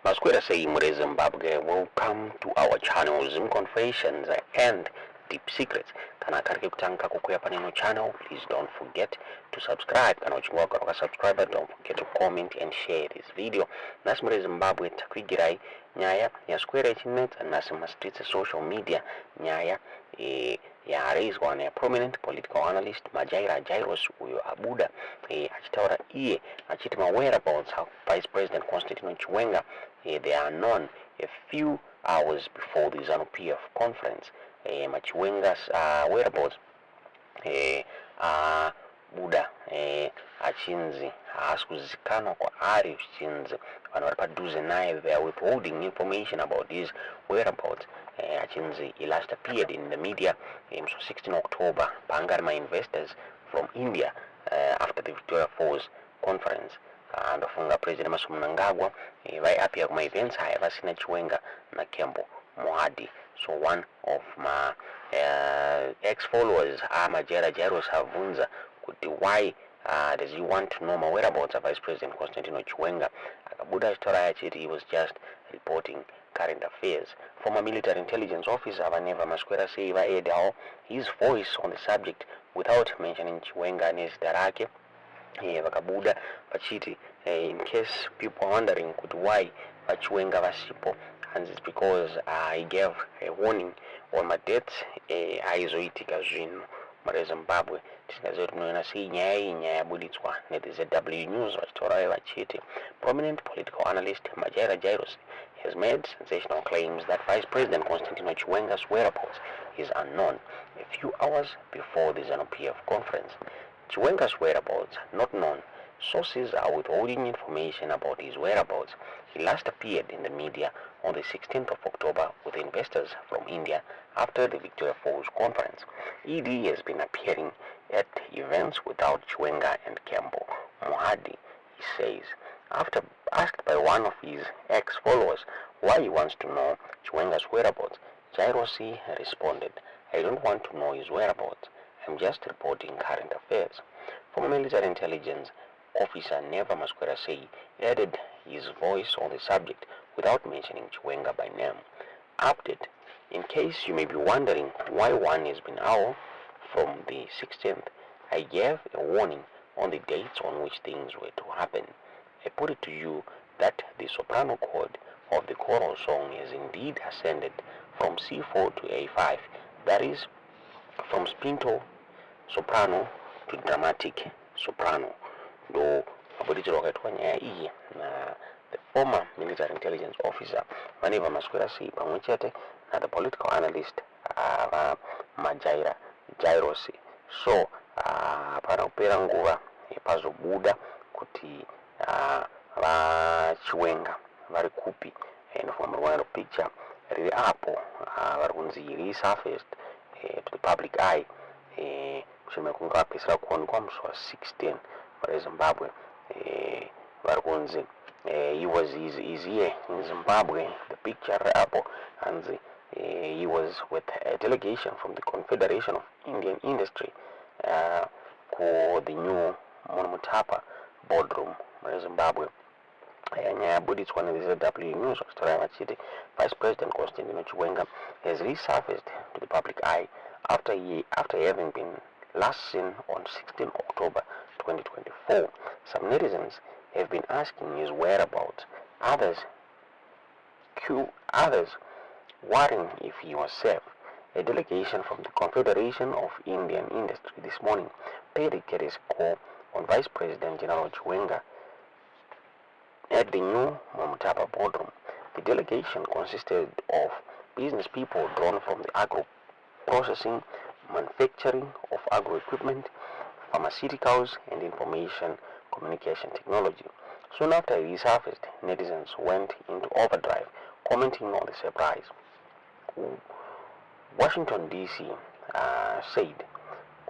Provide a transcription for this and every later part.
Maskwera say Mure Zimbabwe, welcome to our channel Zim Confessions and Deep Secrets. Kana kariki kutanka kukuya paneno channel, please don't forget to subscribe. Kana uchingwa kwa subscriber, don't forget to comment and share this video. Nasi Mure Zimbabwe takwigirai nyaya ya square internet and nasi streets social media nyaya yaaraizwa na prominent political analyst Majaira Jairos uyo abuda achitaura iye achiti whereabouts how Vice President Constantino Chiwenga they are known a few hours before the ZANU-PF conference. Machiwenga's whereabouts buda achinzi haasikuzikanwa kwa ari chinzi vanhu vari padhuze naye they are withholding information about his whereabouts. Achinzi he last appeared in the media on 16 October paangari investors from India after the Victoria Falls conference. Ndofunga President Emmerson Mnangagwa vaiappear kuma events haya vasina Chiwenga na Kembo Mohadi. So one of my ex-followers Majera Jairos Havunza kuti why does he want to know my whereabouts of Vice President Constantino Chiwenga. Akabuda story achiti he was just reporting current affairs. Former military intelligence officer Vaneva Maskwera say vaedawo his voice on the subject without mentioning Chiwenga nezita rake. Vakabuda vachiti in case people are wondering why Chiwenga vasipo, and it's because I gave a warning on my death aizoitika zvinhu mare Zimbabwe. Tisingazoti munoona sei nyaya iyi nyaya yabuditswa neZW News vachitaura vachiti prominent political analyst Majaira Jairos has made sensational claims that Vice President Constantino Chiwenga's whereabouts is unknown a few hours before the ZANU-PF conference. Chiwenga's whereabouts not known. Sources are withholding information about his whereabouts. He last appeared in the media on the 16th of October with investors from India after the Victoria Falls conference. ED has been appearing at events without Chiwenga and Kembo Mohadi, he says. After asked by one of his ex-followers why he wants to know Chiwenga's whereabouts, Jairosi responded, "I don't want to know his whereabouts. I'm just reporting current affairs." Former military intelligence officer Neva Maskwera say added his voice on the subject without mentioning Chiwenga by name. Update: in case you may be wondering why one has been out from the 16th, I gave a warning on the dates on which things were to happen. I put it to you that the soprano chord of the choral song has indeed ascended from C4 to A5, that is, from spinto soprano to dramatic soprano. Though the former military intelligence officer Maneva Maskwera say pamwechete na the political analyst Majaira Jairos. So para kupera nguva pazobuda kuti Chiwenga vari kupi, and from one picture riri apo vari kunzi resurfaced to the public eye mushure mekunge vapedzisira kuonekwa musi wa16 mare Zimbabwe. Vari kunzi he's here in Zimbabwe. The picture apo and he was with a delegation from the Confederation of Indian Industry ku the new Monmutapa boardroom mare Zimbabwe. Nyaya yabuditswa neZW News vachitaura vachiti Vice President Constantino Chiwenga has resurfaced to the public eye after having been last seen on 16 October 2024. Some netizens have been asking his whereabouts. Others worrying if he was safe. A delegation from the Confederation of Indian Industry this morning paid a courtesy call on Vice President General Chiwenga at the new Monmutapa boardroom. The delegation consisted of business people drawn from the agro-processing, manufacturing of agro-equipment, pharmaceuticals, and information communication technology. Soon after he resurfaced, netizens went into overdrive, commenting on the surprise. Washington, D.C. Said,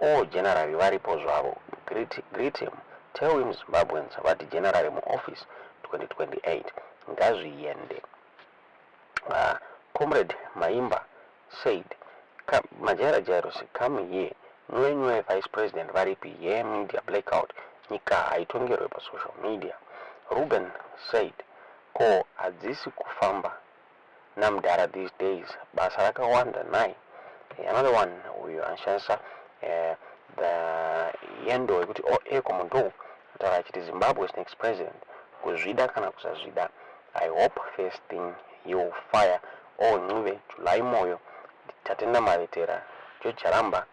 "Oh, General Varipozwavo, greet him. Tell him Zimbabweans about the General in office 2028. Ngazi yende." Comrade Maimba said, Majaira Jairos, come here. Nwe Vice President Varipi, ye media blackout. Nika haitongerwe pa social media. Ruben said, ko adzisi kufamba namdara these days basa rakawanda naye. Another one uyu anshansa the yendo yekuti eko muntu kutaura achiti Zimbabwe's next president kuzvida kana kusazvida, I hope first thing he will fire all Ncube, July Moyo, Tatenda Maritera, George Charamba,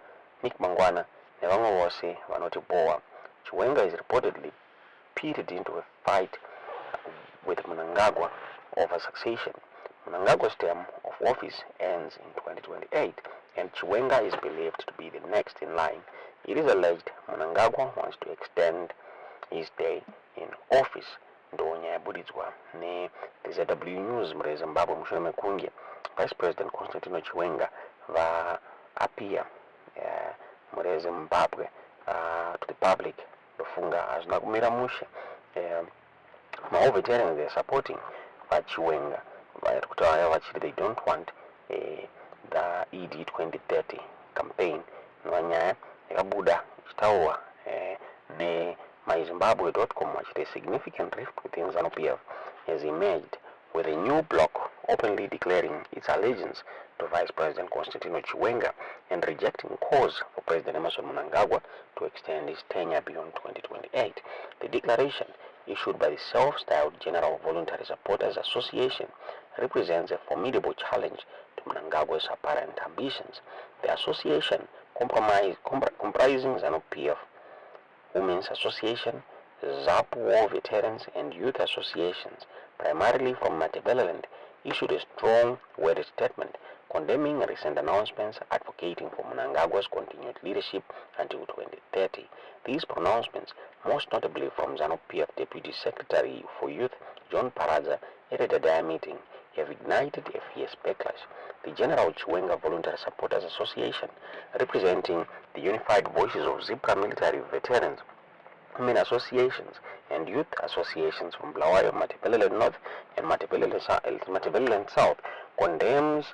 Nick Mangwana, nevamwe vose vanoti bowa. Chiwenga is reportedly pitted into a fight with Mnangagwa over succession. Mnangagwa's term of office ends in 2028, and Chiwenga is believed to be the next in line. It is alleged Mnangagwa wants to extend his stay in office. Ndonya yabudidzwa neZW News mure Zimbabwe mushure mekunge Vice President Constantino Chiwenga appear mure Zimbabwe to the public ndofunga hazvina kumira mushe. All veterans they are supporting Chiwenga varikutaura vachiti they don't want the ED 2030 campaign nova nyaya yakabuda ichitaurwa MyZimbabwe.com vachiti a significant rift within ZANU-PF has emerged, with a new bloc openly declaring its allegiance to Vice President Constantino Chiwenga and rejecting calls for President Emmerson Mnangagwa to extend his tenure beyond 2028. The declaration, issued by the self-styled General Voluntary Supporters Association, represents a formidable challenge to Mnangagwa's apparent ambitions. The association, comprising ZANU-PF, Women's Association, ZAP War Veterans and Youth Associations, primarily from Matabeleland, issued a strong worded statement condemning recent announcements advocating for Mnangagwa's continued leadership until 2030. These pronouncements, most notably from ZANU-PF Deputy Secretary for Youth John Paradza at a Dadaya meeting, have ignited a fierce backlash. The General Chiwenga Voluntary Supporters Association, representing the unified voices of Zipra military veterans, women associations, and youth associations from Bulawayo, Matabeleland North, and Matabeleland South, condemns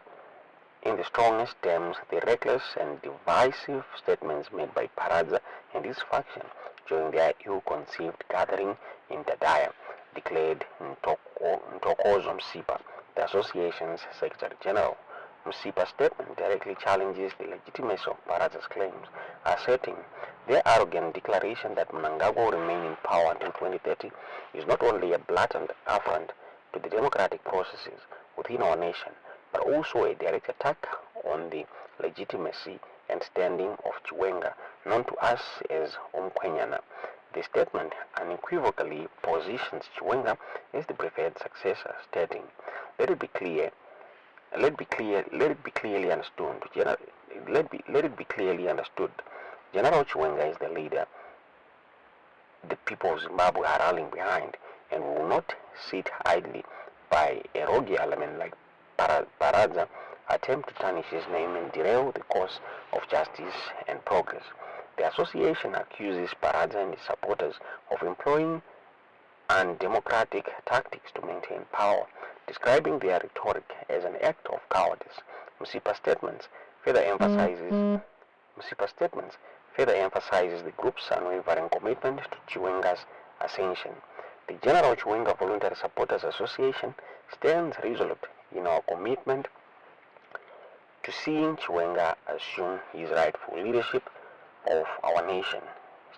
in the strongest terms the reckless and divisive statements made by Paradza and his faction during their ill-conceived gathering in Dadaya, declared Ntokozo Msipa, the association's Secretary General. Msipa's statement directly challenges the legitimacy of Paradza's claims, asserting their arrogant declaration that Mnangagwa will remain in power until 2030 is not only a blatant affront to the democratic processes within our nation, but also a direct attack on the legitimacy and standing of Chiwenga, known to us as Umkwenyana. The statement unequivocally positions Chiwenga as the preferred successor, stating, let it be clearly understood. General Chiwenga is the leader the people of Zimbabwe are rallying behind, and will not sit idly by a rogue element like Paradza attempt to tarnish his name and derail the course of justice and progress. The association accuses Paradza and his supporters of employing undemocratic tactics to maintain power, describing their rhetoric as an act of cowardice. Msipa's statements further emphasizes the group's unwavering commitment to Chiwenga's ascension. The General Chiwenga Voluntary Supporters Association stands resolute in our commitment to seeing Chiwenga assume his rightful leadership of our nation,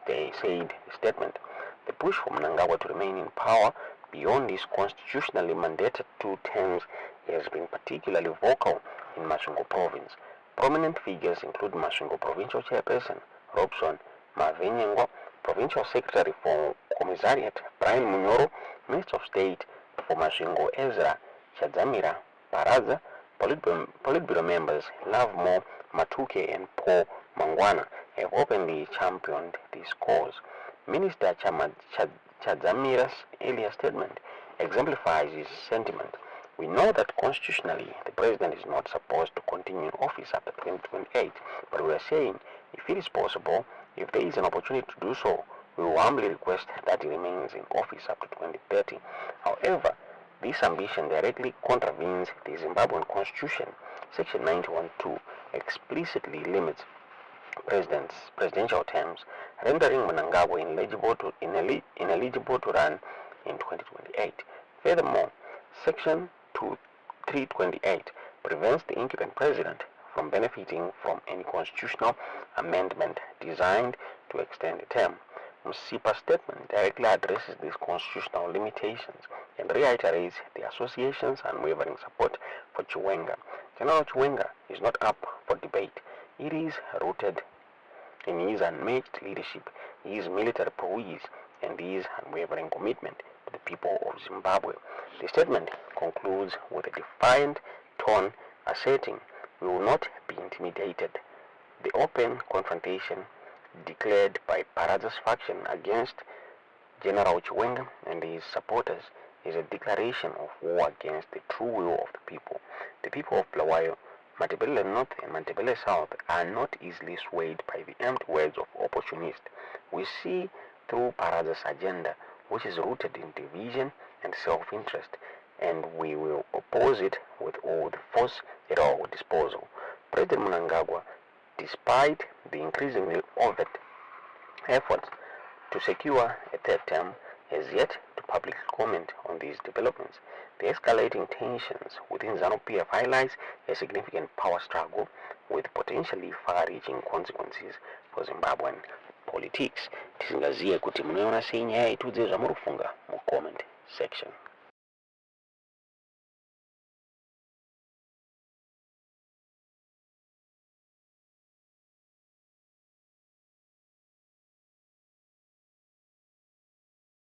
they said the statement. The push for Mnangagwa to remain in power beyond his constitutionally mandated 2 terms has been particularly vocal in Masvingo province. Prominent figures include Masvingo Provincial Chairperson Robson Mavenyengwa, Provincial Secretary for Commissariat Brian Munyoro, Minister of State for Masvingo Ezra Chadzamira Paradza, Politburo members Lovemore Matuke and Paul Mangwana have openly championed this cause. Minister Chadzamira's earlier statement exemplifies his sentiment. We know that constitutionally the president is not supposed to continue in office after 2028, but we are saying if it is possible, if there is an opportunity to do so, we will humbly request that he remains in office up to 2030. However, this ambition directly contravenes the Zimbabwean Constitution. Section 91(2) explicitly limits presidential terms, rendering Mnangagwa ineligible to run in 2028. Furthermore, Section 328 prevents the incumbent president from benefiting from any constitutional amendment designed to extend the term. Msipa's statement directly addresses these constitutional limitations and reiterates the association's unwavering support for Chiwenga. General Chiwenga is not up for debate. It is rooted in his unmatched leadership, his military prowess, and his unwavering commitment to the people of Zimbabwe. The statement concludes with a defiant tone asserting, "We will not be intimidated." The open confrontation declared by Paradza's faction against General Chiwenga and his supporters is a declaration of war against the true will of the people. The people of Bulawayo, Matabele North and Matabele South are not easily swayed by the empty words of opportunists. We see through Paradza's agenda, which is rooted in division and self-interest, and we will oppose it with all the force at our disposal. President Mnangagwa, despite the increasingly overt efforts to secure a third term, has yet to publicly comment on these developments. The escalating tensions within ZANU-PF highlights a significant power struggle with potentially far-reaching consequences for Zimbabwean politics. Tisingaziye kuti munoona sei nyaya itudzezva murufunga mu comment section.